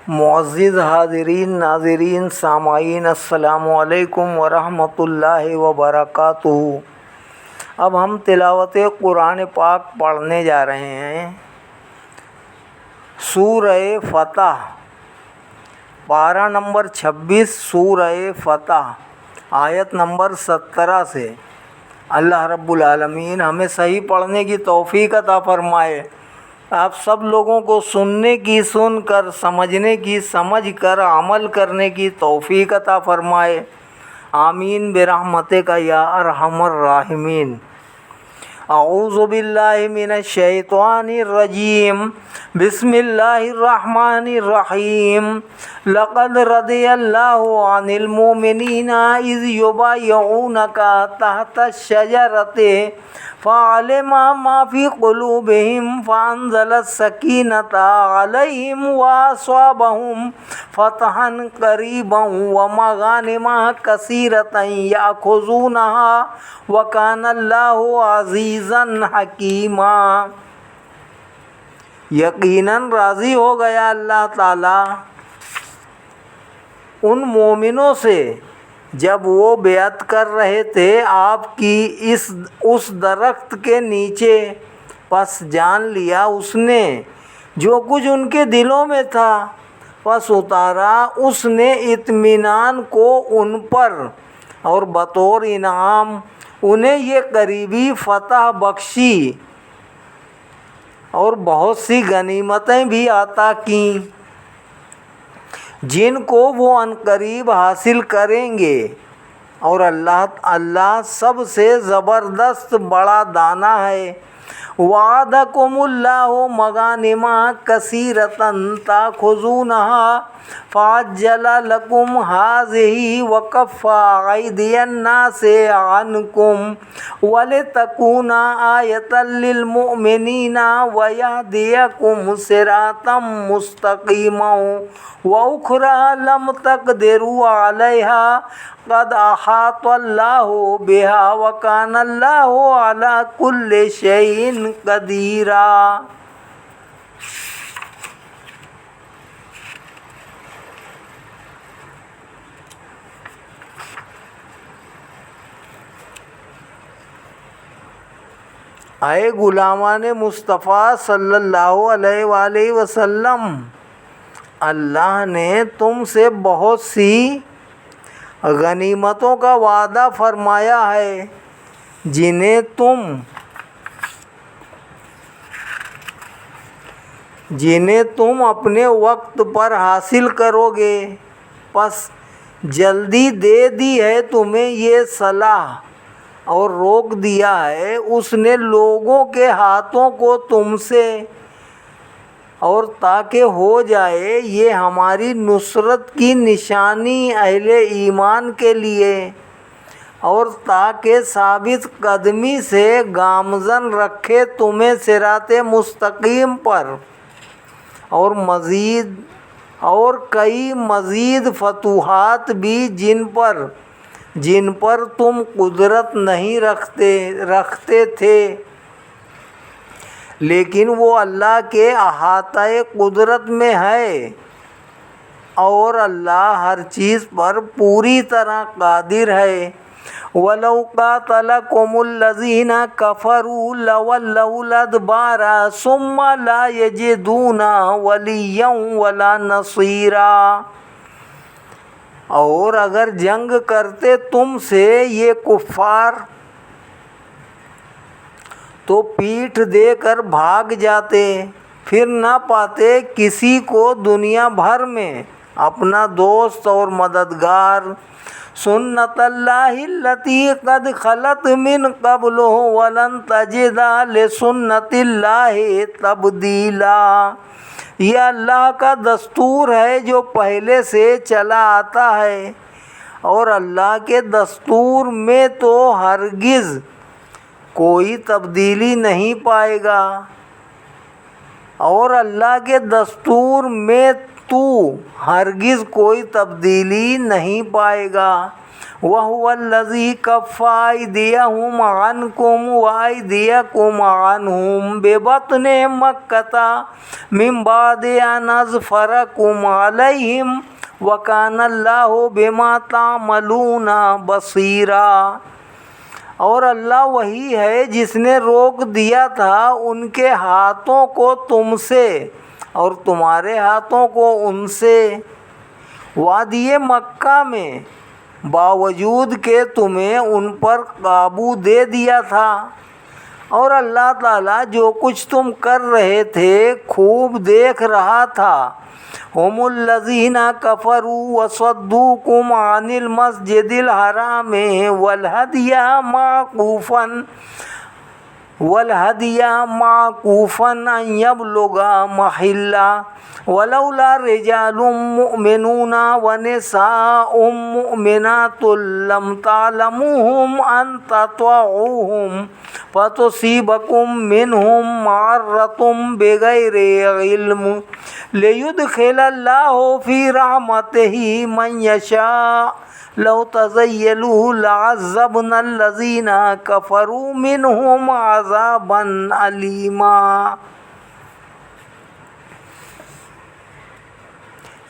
معزز حاضرین ناظرین سامعین السلام علیکم ورحمۃ اللہ وبرکاتہ۔ اب ہم تلاوت قرآن پاک پڑھنے جا رہے ہیں۔ سورہ فتح، پارہ نمبر 26، سورہ فتح، آیت نمبر 17 سے۔ اللہ رب العالمین ہمیں صحیح پڑھنے کی توفیق عطا فرمائے، آپ سب لوگوں کو سننے کی سن کر، سمجھنے کی سمجھ کر، عمل کرنے کی توفیق عطا فرمائے، آمین برحمتک یا ارحم الراحمین۔ اعوذ باللہ من الشیطان الرجیم، بسم اللہ الرحمن الرحیم۔ لقد رضی اللہ عن المؤمنین اذ یبایعونک تحت الشجرۃ فعلم ما فی قلوبہم فانزل السکینۃ علیہم واصابہم فتحا قریبا ومغانم کثیرۃ یأخذونہا وکان اللہ عزیزا حکیما۔ یقیناً راضی ہو گیا اللہ تعالیٰ ان مومنوں سے جب وہ بیعت کر رہے تھے آپ کی اس درخت کے نیچے، پس جان لیا اس نے جو کچھ ان کے دلوں میں تھا، پس اتارا اس نے اطمینان کو ان پر، اور بطور انعام انہیں یہ قریبی فتح بخشی اور بہت سی غنیمتیں بھی عطا کیں جن کو وہ عنقریب حاصل کریں گے، اور اللہ سب سے زبردست بڑا دانا ہے۔ وعدکم اللہ مغانم کثیرۃ تأخذونہا فعجل لکم ہذہ وکف ایدی الناس عنکم ولتکون آیۃ للمؤمنین ویہدیکم صراطا مستقیما واخری لم تقدروا علیہا قد احاط اللہ بہا وکان اللہ علی کل شیء قدیر۔ اے غلامان مصطفیٰ صلی اللہ علیہ وآلہ وسلم، اللہ نے تم سے بہت سی غنیمتوں کا وعدہ فرمایا ہے جنہیں تم اپنے وقت پر حاصل کرو گے، پس جلدی دے دی ہے تمہیں یہ صلاح اور روک دیا ہے اس نے لوگوں کے ہاتھوں کو تم سے، اور تاکہ ہو جائے یہ ہماری نصرت کی نشانی اہل ایمان کے لیے، اور تاکہ ثابت قدمی سے گامزن رکھے تمہیں صراط مستقیم پر، اور کئی مزید فتوحات بھی جن پر تم قدرت نہیں رکھتے تھے، لیکن وہ اللہ کے احاطہ قدرت میں ہے، اور اللہ ہر چیز پر پوری طرح قادر ہے۔ وَلَوْ قَاتَلَكُمُ الَّذِينَ كَفَرُوا لَوَلَّوُا الْأَدْبَارَ ثُمَّ لَا يَجِدُونَ وَلِيًّا وَلَا نَصِيرًا۔ اور اگر جنگ کرتے تم سے یہ کفار تو پیٹھ دے کر بھاگ جاتے، پھر نہ پاتے کسی کو دنیا بھر میں اپنا دوست اور مددگار۔ سنت اللہ التی قد خلت من قبل ولن تجد لسنت اللہ تبدیلا۔ یہ اللہ کا دستور ہے جو پہلے سے چلا آتا ہے، اور اللہ کے دستور میں تو ہرگز کوئی تبدیلی نہیں پائے گا، اور اللہ کے دستور میں تو ہرگز کوئی تبدیلی نہیں پائے گا۔ وَهُوَ الَّذِي كَفَّ أَيْدِيَهُمْ عَنْكُمْ وَأَيْدِيَكُمْ عَنْهُمْ بِبَطْنِ مَكَّةَ مِنْ بَعْدِ أَنْ أَظْفَرَكُمْ عَلَيْهِمْ وَكَانَ اللَّهُ بِمَا تَعْمَلُونَ بَصِيرًا۔ اور اللہ وہی ہے جس نے روک دیا تھا ان کے ہاتھوں کو تم سے اور تمہارے ہاتھوں کو ان سے وادی مکہ میں، باوجود کہ تمہیں ان پر قابو دے دیا تھا، اور اللہ تعالیٰ جو کچھ تم کر رہے تھے خوب دیکھ رہا تھا۔ ہم الذین کفروا وصدوکم عن المسجد الحرام والہدی معکوفا ان یبلغ محلہ ولولا رجال مؤمنون ونساء مؤمنات لم تعلموهم ان تطوعوهم فتصيبكم منهم معرة بغير علم ليدخل الله في رحمته من يشاء لو تزيلوا لعذبنا الذين كفروا منهم عذابا أليما۔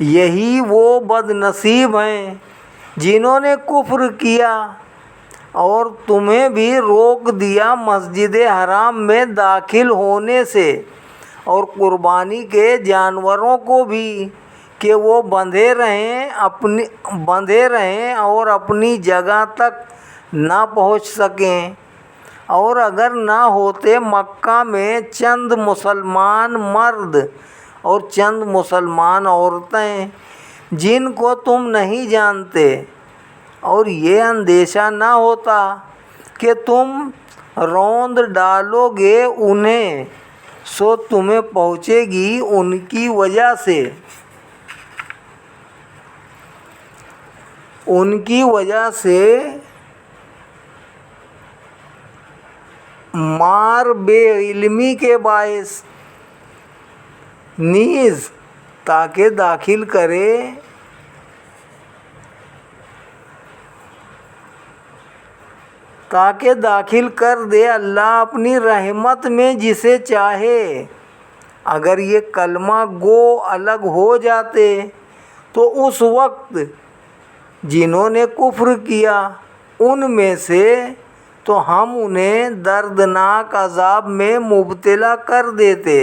یہی وہ بد نصیب ہیں جنہوں نے کفر کیا اور تمہیں بھی روک دیا مسجد حرام میں داخل ہونے سے، اور قربانی کے جانوروں کو بھی کہ وہ بندھے رہیں اور اپنی جگہ تک نہ پہنچ سکیں۔ اور اگر نہ ہوتے مکہ میں چند مسلمان مرد اور چند مسلمان عورتیں جن کو تم نہیں جانتے، اور یہ اندیشہ نہ ہوتا کہ تم روند ڈالو گے انہیں، سو تمہیں پہنچے گی ان کی وجہ سے مار بے علمی کے باعث نیز تاکہ داخل کر دے اللہ اپنی رحمت میں جسے چاہے۔ اگر یہ کلمہ گو الگ ہو جاتے تو اس وقت جنہوں نے کفر کیا ان میں سے تو ہم انہیں دردناک عذاب میں مبتلا کر دیتے۔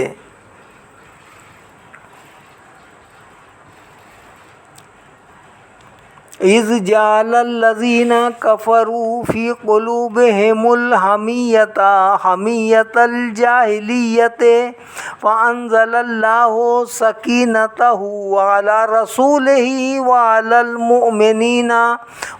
اذ جعل الذین کفروا فی قلوبہم الحمیۃ حمیۃ الجاہلیۃ فانزل اللہ سکینتہ علی رسولہ وعلی المؤمنین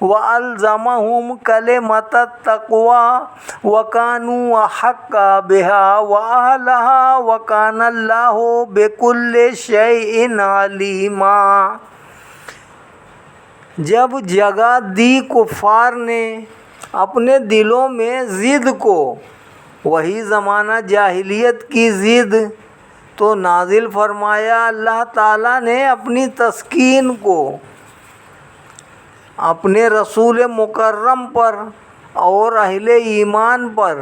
والزمہم کلمۃ التقوی وکانوا احق بہا واہلہا وکان اللہ بکل شیء علیما۔ جب جگہ دی کفار نے اپنے دلوں میں ضد کو، وہی زمانہ جاہلیت کی ضد، تو نازل فرمایا اللہ تعالیٰ نے اپنی تسکین کو اپنے رسول مکرم پر اور اہل ایمان پر،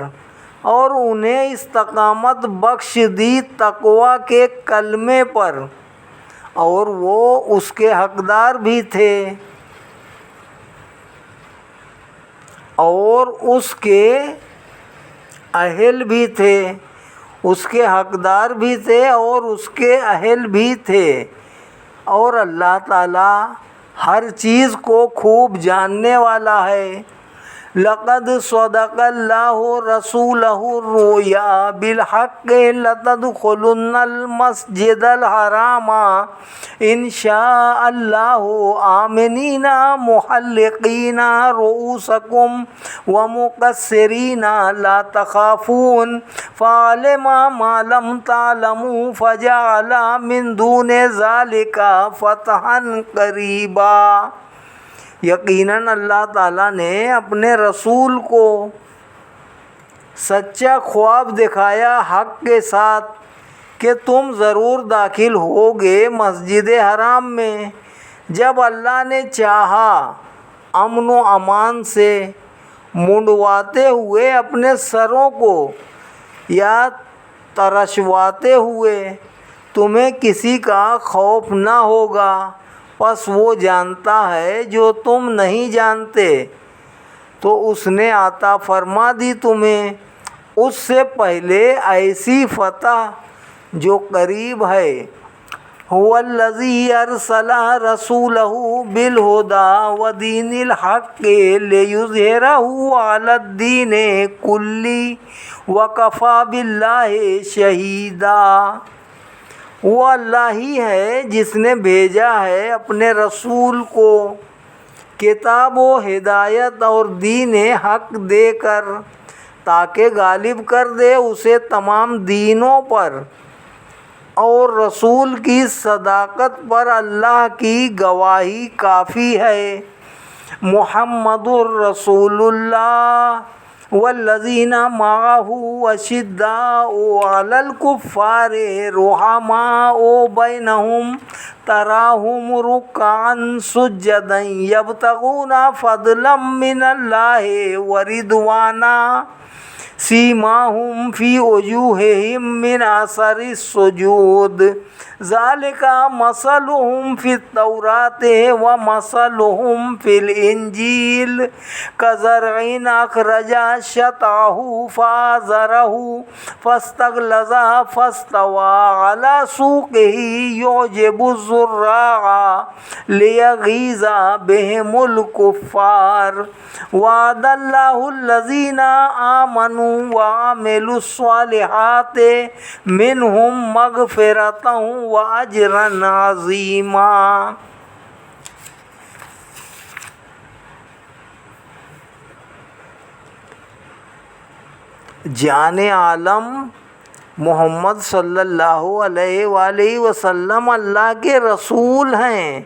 اور انہیں استقامت بخش دی تقوی کے کلمے پر، اور وہ اس کے حقدار بھی تھے اور اس کے اہل بھی تھے، اس کے حقدار بھی تھے اور اس کے اہل بھی تھے، اور اللہ تعالیٰ ہر چیز کو خوب جاننے والا ہے۔ لقد صدق اللہ رسولہ الرؤیا بالحق لتدخلن المسجد الحرام ان شاء اللہ آمنین محلقین رؤوسکم ومقصرین لا تخافون فعلم ما لم تعلموا فجعل من دون ذلك فتحا قریبا۔ یقیناً اللہ تعالیٰ نے اپنے رسول کو سچا خواب دکھایا حق کے ساتھ کہ تم ضرور داخل ہوگے مسجد حرام میں جب اللہ نے چاہا امن و امان سے منڈواتے ہوئے اپنے سروں کو یا ترشواتے ہوئے تمہیں کسی کا خوف نہ ہوگا، پس وہ جانتا ہے جو تم نہیں جانتے، تو اس نے عطا فرما دی تمہیں اس سے پہلے ایسی فتح جو قریب ہے۔ هو الذی ارسل رسولہ بالہدی ودین الحق لیظہرہ علی الدین کلہ وکفی باللہ شہیدا۔ وہ اللہ ہی ہے جس نے بھیجا ہے اپنے رسول کو کتاب و ہدایت اور دین حق دے کر، تاکہ غالب کر دے اسے تمام دینوں پر، اور رسول کی صداقت پر اللہ کی گواہی کافی ہے۔ محمد الرسول اللہ والذین معہ اشداء علی الکفار رحماء بینہم تراہم رکعا سجدا یبتغون فضلا من اللہ ورضوانا سیماہم فی وجوہہم من اثر السجود ذالک مثلہم فی التوراۃ ومثلہم فی الانجیل کزرع اخرج شطأہ فآزرہ فاستغلظ فاستوى علی سوقہ یعجب الزراع لیغیظ بہم الکفار وعد اللہ الذین آمنوا وعملوا الصالحات منہم مغفرۃ واجرا عظیما۔ جان عالم محمد صلی اللہ علیہ وآلہ وسلم اللہ کے رسول ہیں،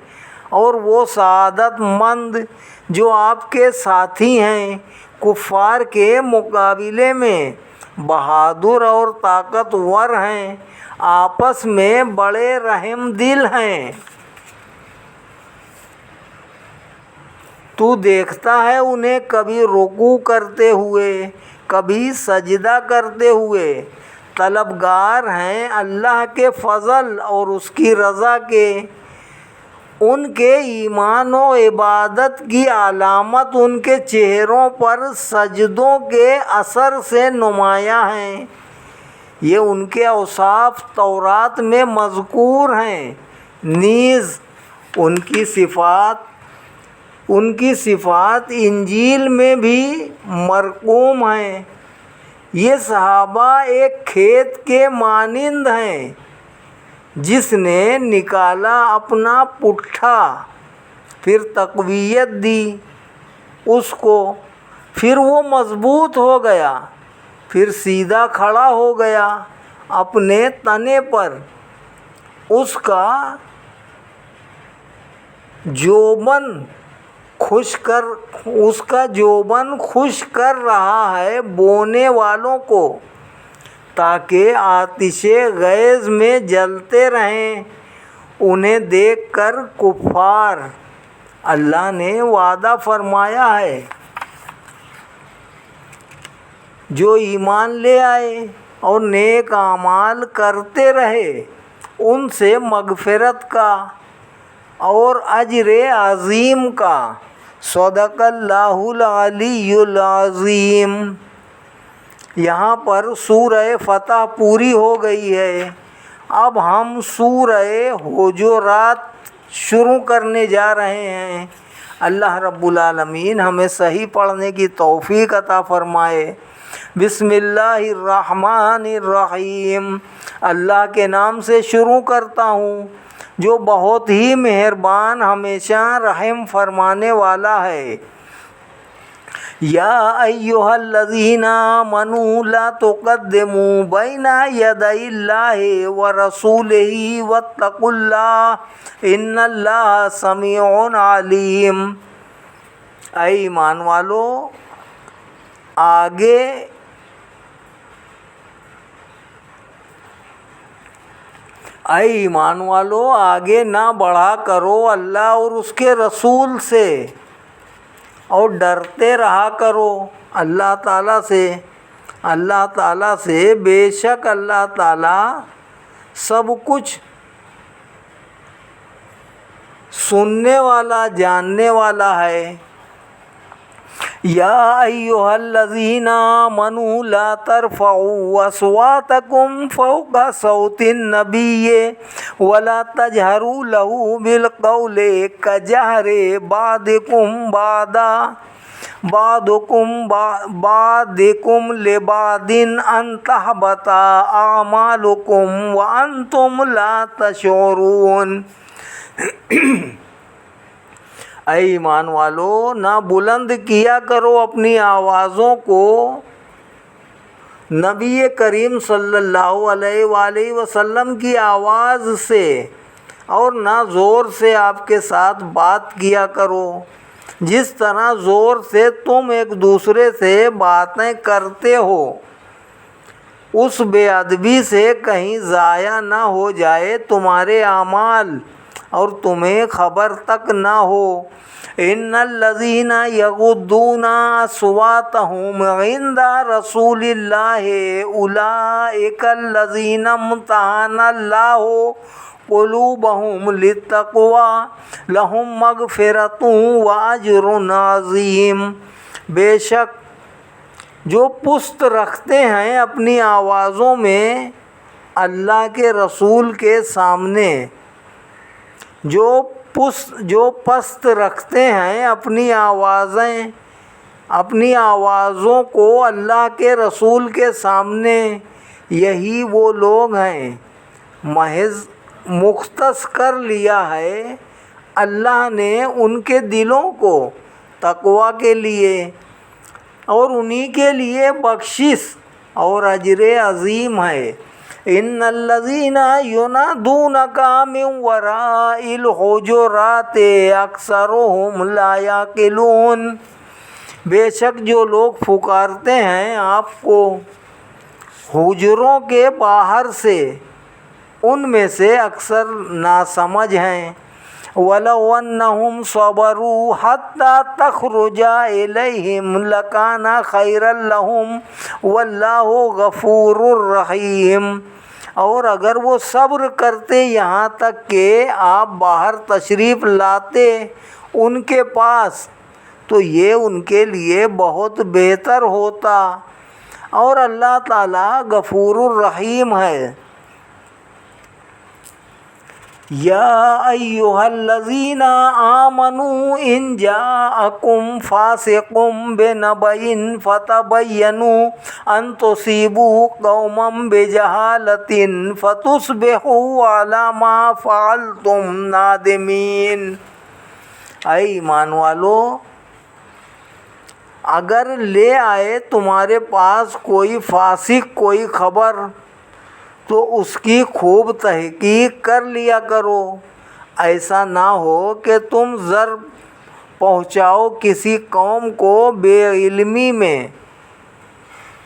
اور وہ سعادت مند جو آپ کے ساتھی ہیں کفار کے مقابلے میں بہادر اور طاقتور ہیں، آپس میں بڑے رحم دل ہیں۔ تو دیکھتا ہے انہیں کبھی رکوع کرتے ہوئے کبھی سجدہ کرتے ہوئے، طلبگار ہیں اللہ کے فضل اور اس کی رضا کے۔ ان کے ایمان و عبادت کی علامت ان کے چہروں پر سجدوں کے اثر سے نمایاں ہیں۔ یہ ان کے اوصاف تورات میں مذکور ہیں، نیز ان کی صفات انجیل میں بھی مرقوم ہیں۔ یہ صحابہ ایک کھیت کے مانند ہیں جس نے نکالا اپنا پٹھا، پھر تقویت دی اس کو، پھر وہ مضبوط ہو گیا، پھر سیدھا کھڑا ہو گیا اپنے تنے پر۔ اس کا جوبن خوش کر رہا ہے بونے والوں کو، تاکہ آتش غیظ میں جلتے رہیں۔ انہیں دیکھ کر کفار، اللہ نے وعدہ فرمایا ہے جو ایمان لے آئے اور نیک اعمال کرتے رہے ان سے مغفرت کا اور اجر عظیم کا۔ صدق اللہ العلی العظیم۔ یہاں پر سورہ فتح پوری ہو گئی ہے۔ اب ہم سورہ حجرات شروع کرنے جا رہے ہیں۔ اللہ رب العالمین ہمیں صحیح پڑھنے کی توفیق عطا فرمائے۔ بسم اللہ الرحمن الرحیم۔ اللہ کے نام سے شروع کرتا ہوں جو بہت ہی مہربان ہمیشہ رحم فرمانے والا ہے۔ یا ایھا الذین آمنوا لا تقدموا بین یدی اللہ ورسولہ واتقوا اللہ ان اللہ سمیع علیم۔ اے ایمان والو، آگے نہ بڑھا کرو اللہ اور اس کے رسول سے، اور ڈرتے رہا کرو اللہ تعالیٰ سے، بے شک اللہ تعالیٰ سب کچھ سننے والا جاننے والا ہے۔ یا ایھا الذین آمنوا لا ترفعوا اصواتکم فوق صوت النبی ولا تجہروا له بالقول کجہر بعضکم لبعض ان تحبط اعمالکم وانتم لا تشعرون۔ اے ایمان والو، نہ بلند کیا کرو اپنی آوازوں کو نبی کریم صلی اللہ علیہ وآلہ وسلم کی آواز سے، اور نہ زور سے آپ کے ساتھ بات کیا کرو جس طرح زور سے تم ایک دوسرے سے باتیں کرتے ہو، اس بے ادبی سے کہیں ضائع نہ ہو جائے تمہارے اعمال اور تمہیں خبر تک نہ ہو۔ ان الذین یغضون اصواتهم عند رسول اللہ اولئک الذین امتحن اللہ قلوبهم للتقوی لہم مغفرۃ واجر عظیم۔ بے شک جو پست رکھتے ہیں اپنی آوازوں میں اللہ کے رسول کے سامنے، جو پست رکھتے ہیں اپنی آوازوں کو اللہ کے رسول کے سامنے، یہی وہ لوگ ہیں محض مختص کر لیا ہے اللہ نے ان کے دلوں کو تقوی کے لیے، اور انہی کے لیے بخشش اور اجر عظیم ہے۔ ان الذین ینادونک من وراء الحجرات اکثرهم لا یعقلون۔ بے شک جو لوگ پکارتے ہیں آپ کو حجروں کے باہر سے، ان میں سے اکثر ناسمجھ ہیں۔ وَلَوْ أَنَّهُمْ صَبَرُوا حَتَّى تَخْرُجَ إِلَيْهِمْ لَكَانَ خَيْرًا لَهُمْ وَاللَّهُ غَفُورٌ رَحِيمٌ۔ اور اگر وہ صبر کرتے یہاں تک کہ آپ باہر تشریف لاتے ان کے پاس، تو یہ ان کے لیے بہت بہتر ہوتا، اور اللہ تعالیٰ غفور الرحیم ہے۔ یا ایھا الذین آمنوا ان جاءکم فاسق بنبأ فتبینوا ان تصیبوا قوما بجہالۃ فتصبحوا علی ما فعلتم نادمین۔ اے ایمان والو، اگر لے آئے تمہارے پاس کوئی فاسق کوئی خبر، تو اس کی خوب تحقیق کر لیا کرو، ایسا نہ ہو کہ تم زر پہنچاؤ کسی قوم کو بے علمی میں،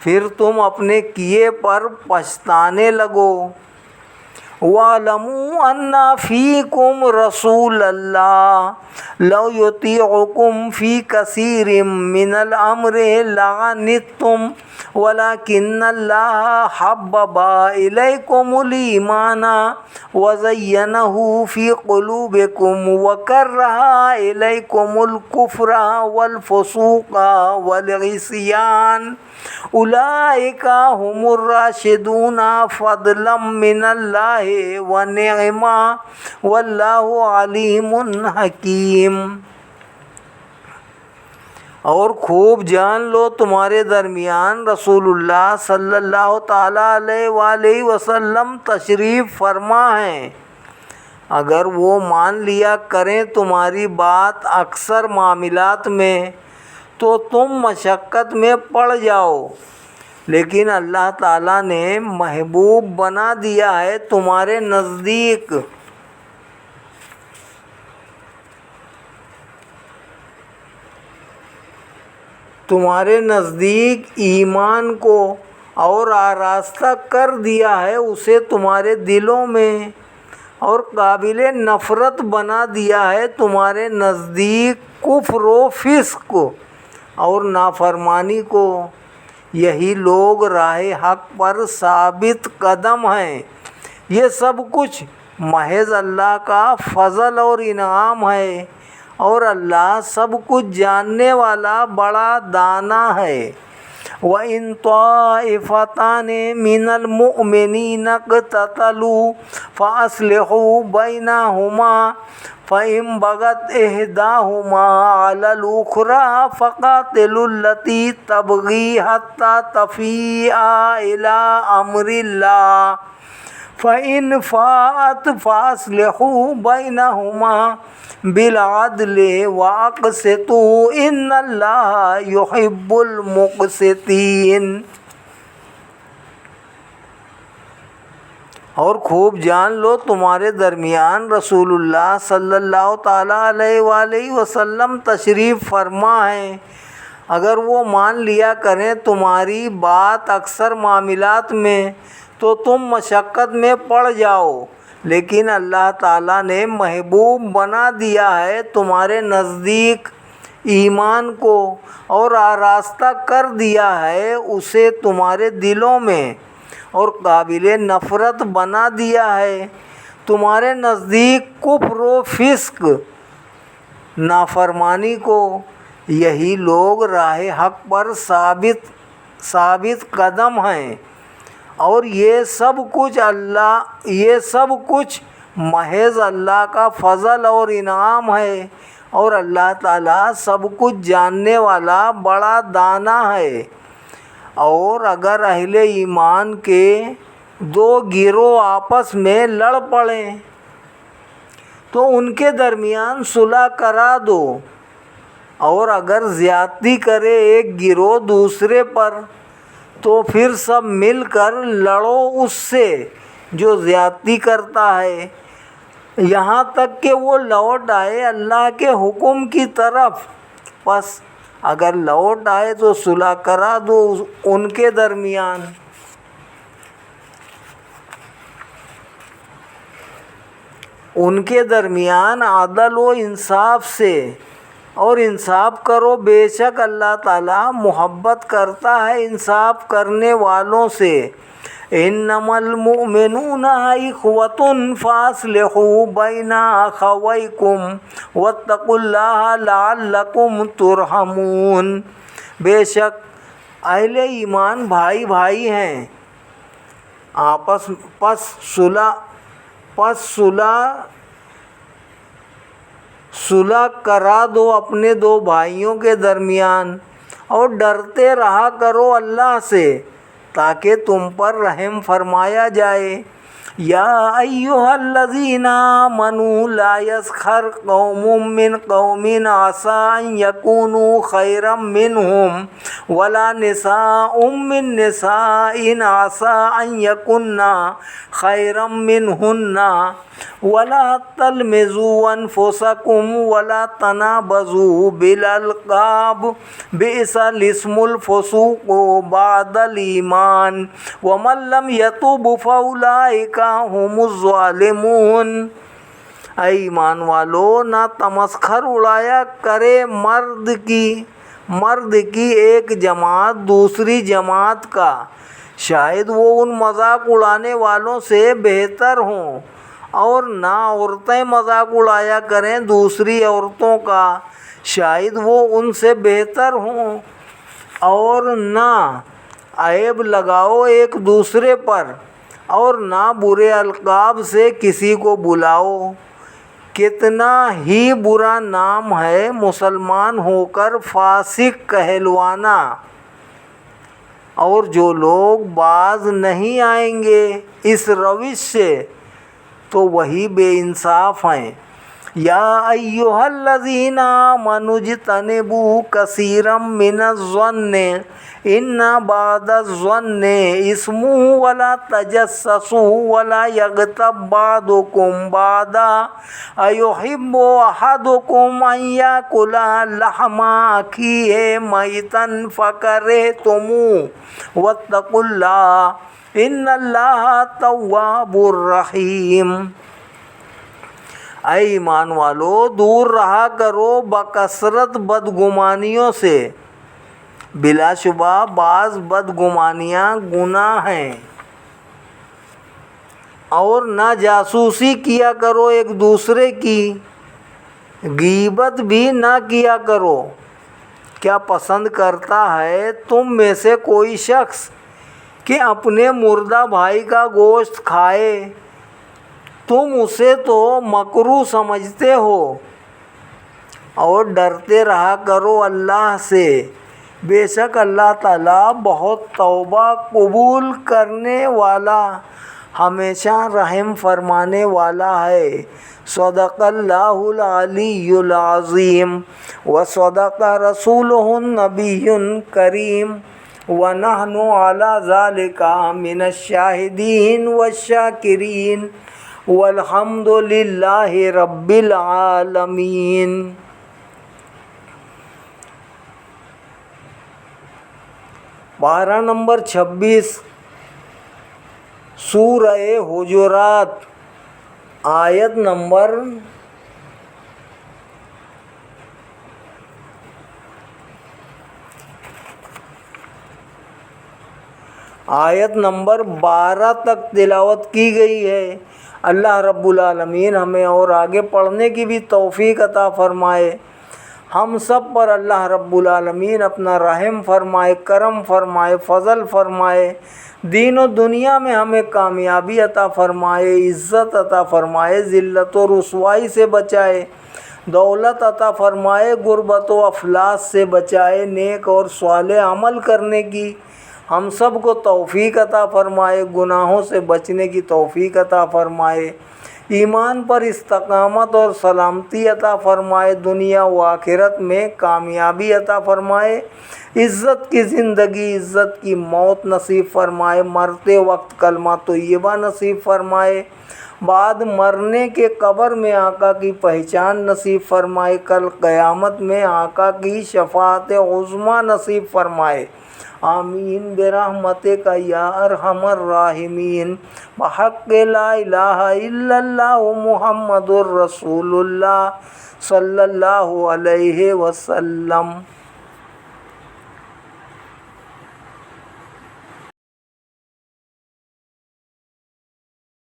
پھر تم اپنے کیے پر پچھتانے لگو۔ وَاعْلَمُوا أَنَّ فِيكُمْ رَسُولَ اللَّهِ لَوْ يُطِيعُكُمْ فِي كَثِيرٍ مِّنَ الْأَمْرِ لَعَنِتُّمْ وَلَكِنَّ اللَّهَ حَبَّبَ إِلَيْكُمُ الْإِيمَانَ وَزَيَّنَهُ فِي قُلُوبِكُمْ وَكَرَّهَ إِلَيْكُمُ الْكُفْرَ وَالْفُسُوقَ وَالْعِصْيَانَ أُولَئِكَ هُمُ الرَّاشِدُونَ فَضْلًا مِّنَ اللَّهِ وَنِعْمَةً وَاللَّهُ عَلِيمٌ حَكِيمٌ۔ اور خوب جان لو تمہارے درمیان رسول اللہ صلی اللہ تعالیٰ علیہ وآلہ وسلم تشریف فرما ہیں، اگر وہ مان لیا کریں تمہاری بات اکثر معاملات میں تو تم مشقت میں پڑ جاؤ، لیکن اللہ تعالیٰ نے محبوب بنا دیا ہے تمہارے نزدیک ایمان کو، اور آراستہ کر دیا ہے اسے تمہارے دلوں میں، اور قابل نفرت بنا دیا ہے تمہارے نزدیک کفر و فسق اور نافرمانی کو۔ یہی لوگ راہ حق پر ثابت قدم ہیں۔ یہ سب کچھ محض اللہ کا فضل اور انعام ہے، اور اللہ سب کچھ جاننے والا بڑا دانا ہے۔ وَإِن طَائِفَتَانِ مِنَ الْمُؤْمِنِينَ اقْتَتَلُوا فَأَصْلِحُوا بَيْنَهُمَا فَإِن بَغَتْ إِحْدَاهُمَا عَلَى الْأُخْرَى فَقَاتِلُوا الَّتِي تَبْغِي حَتَّى تَفِيءَ إِلَى أَمْرِ اللَّهِ فَإِن فَاءَتْ فَأَصْلِحُوا بَيْنَهُمَا بِالْعَدْلِ وَأَقْسِطُوا إِنَّ اللَّهَ يُحِبُّ الْمُقْسِطِينَ۔ اور خوب جان لو تمہارے درمیان رسول اللہ صلی اللہ تعالیٰ علیہ وآلہ وسلم تشریف فرما ہیں۔ اگر وہ مان لیا کریں تمہاری بات اکثر معاملات میں تو تم مشقت میں پڑ جاؤ، لیکن اللہ تعالیٰ نے محبوب بنا دیا ہے تمہارے نزدیک ایمان کو، اور آراستہ کر دیا ہے اسے تمہارے دلوں میں، اور قابل نفرت بنا دیا ہے تمہارے نزدیک کفر و فسق نافرمانی کو۔ یہی لوگ راہ حق پر ثابت قدم ہیں، اور یہ سب کچھ محض اللہ کا فضل اور انعام ہے، اور اللہ تعالیٰ سب کچھ جاننے والا بڑا دانا ہے۔ اور اگر اہل ایمان کے دو گروہ آپس میں لڑ پڑیں تو ان کے درمیان صلح کرا دو، اور اگر زیادتی کرے ایک گروہ دوسرے پر تو پھر سب مل کر لڑو اس سے جو زیادتی کرتا ہے، یہاں تک کہ وہ لوٹ آئے اللہ کے حکم کی طرف۔ پس اگر لوٹ آئے تو صلح کرا دو ان کے درمیان۔ ان کے درمیان عدل و انصاف سے، اور انصاف کرو، بے شک اللہ تعالیٰ محبت کرتا ہے انصاف کرنے والوں سے۔ انما المؤمنون اخوة فاصلحوا بین اخویکم واتقوا اللہ لعلکم ترحمون۔ بے شک اہل ایمان بھائی بھائی ہیں، پس صلح کرا دو اپنے دو بھائیوں کے درمیان، اور ڈرتے رہا کرو اللہ سے تاکہ تم پر رحم فرمایا جائے۔ یا ایھا الذین آمنوا لا یسخر قوم من قوم عسى ان یکونوا خیرا منہم ولا نساء من نساء عسى ان یکن خیرا منہن ولا تلمزوا انفسکم ولا تنابزوا بالالقاب بئس الاسم الفسوق بعد الایمان ومن لم یتب فاولئک هم الظالمون۔ اے ایمان والو، نہ تمسخر اڑایا کرے مرد کی ایک جماعت دوسری جماعت کا، شاید وہ ان مذاق اڑانے والوں سے بہتر ہوں، اور نہ عورتیں مذاق اڑایا کریں دوسری عورتوں کا، شاید وہ ان سے بہتر ہوں، اور نہ عیب لگاؤ ایک دوسرے پر، اور نہ برے القاب سے کسی کو بلاؤ۔ کتنا ہی برا نام ہے مسلمان ہو کر فاسق کہلوانا، اور جو لوگ باز نہیں آئیں گے اس روش سے تو وہی بے انصاف ہیں۔ یا ایھا الذین آمنوا اجتنبوا کثیرا من الظن ان بعض الظن اثم ولا تجسسوا ولا یغتب بعضکم بعضا ایحب احدکم ان یاکل لحم اخیہ میتا فکرہتموہ واتقوا اللہ ان اللہ تواب الرحیم۔ اے ایمان والو، دور رہا کرو بکثرت بدگمانیوں سے، بلا شبہ بعض بدگمانیاں گناہ ہیں، اور نہ جاسوسی کیا کرو ایک دوسرے کی، غیبت بھی نہ کیا کرو۔ کیا پسند کرتا ہے تم میں سے کوئی شخص کہ اپنے مردہ بھائی کا گوشت کھائے؟ تم اسے تو مکروہ سمجھتے ہو۔ اور ڈرتے رہا کرو اللہ سے، بے شک اللہ تعالیٰ بہت توبہ قبول کرنے والا، ہمیشہ رحم فرمانے والا ہے۔ صدق اللہ العلی العظیم وصدق رسولہ النبی الکریم ونحن علی ذلک من الشاہدین والشاکرین والحمد للہ رب العالمین۔ 12 نمبر 26 سورہ حجرات، آیت نمبر 12 تک تلاوت کی گئی ہے۔ اللہ رب العالمین ہمیں اور آگے پڑھنے کی بھی توفیق عطا فرمائے۔ ہم سب پر اللہ رب العالمین اپنا رحم فرمائے، کرم فرمائے، فضل فرمائے، دین و دنیا میں ہمیں کامیابی عطا فرمائے، عزت عطا فرمائے، ذلت و رسوائی سے بچائے، دولت عطا فرمائے، غربت و افلاس سے بچائے، نیک اور صالح عمل کرنے کی ہم سب کو توفیق عطا فرمائے، گناہوں سے بچنے کی توفیق عطا فرمائے، ایمان پر استقامت اور سلامتی عطا فرمائے، دنیا و آخرت میں کامیابی عطا فرمائے، عزت کی زندگی، عزت کی موت نصیب فرمائے، مرتے وقت کلمہ طیبہ نصیب فرمائے، بعد مرنے کے قبر میں آقا کی پہچان نصیب فرمائے، کل قیامت میں آقا کی شفاعت عظمیٰ نصیب فرمائے، آمین برحمتک یا ارحم الراحمین، بحق لا الہ الا اللہ محمد الرسول اللہ صلی اللہ علیہ وسلم۔